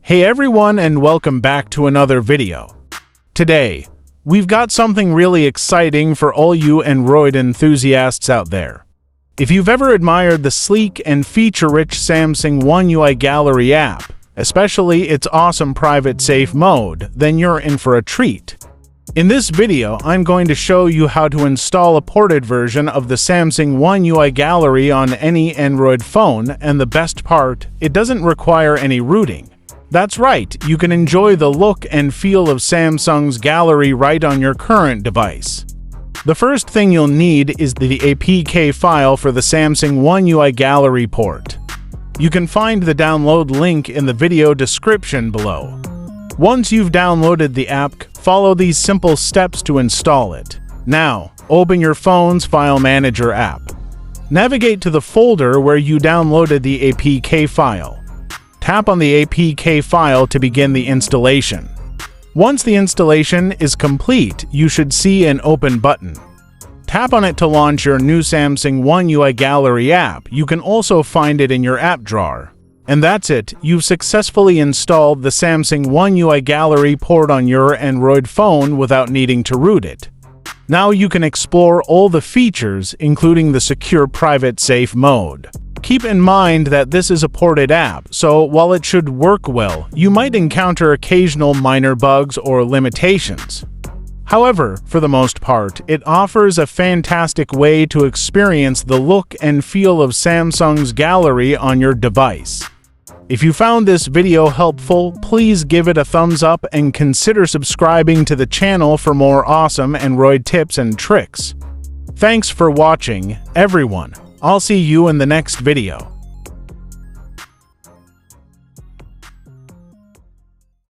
Hey everyone, and welcome back to another video. Today, we've got something really exciting for all you Android enthusiasts out there. If you've ever admired the sleek and feature-rich Samsung OneUI Gallery app, especially its awesome private safe mode, then you're in for a treat. In this video, I'm going to show you how to install a ported version of the Samsung OneUI Gallery on any Android phone, and the best part, it doesn't require any rooting. That's right, you can enjoy the look and feel of Samsung's Gallery right on your current device. The first thing you'll need is the APK file for the Samsung OneUI Gallery port. You can find the download link in the video description below. Once you've downloaded the app, follow these simple steps to install it. Now, open your phone's File Manager app. Navigate to the folder where you downloaded the APK file. Tap on the APK file to begin the installation. Once the installation is complete, you should see an Open button. Tap on it to launch your new Samsung OneUI Gallery app. You can also find it in your app drawer. And that's it, you've successfully installed the Samsung OneUI Gallery port on your Android phone without needing to root it. Now you can explore all the features, including the secure private safe mode. Keep in mind that this is a ported app, so while it should work well, you might encounter occasional minor bugs or limitations. However, for the most part, it offers a fantastic way to experience the look and feel of Samsung's Gallery on your device. If you found this video helpful, please give it a thumbs up and consider subscribing to the channel for more awesome Android tips and tricks. Thanks for watching, everyone. I'll see you in the next video.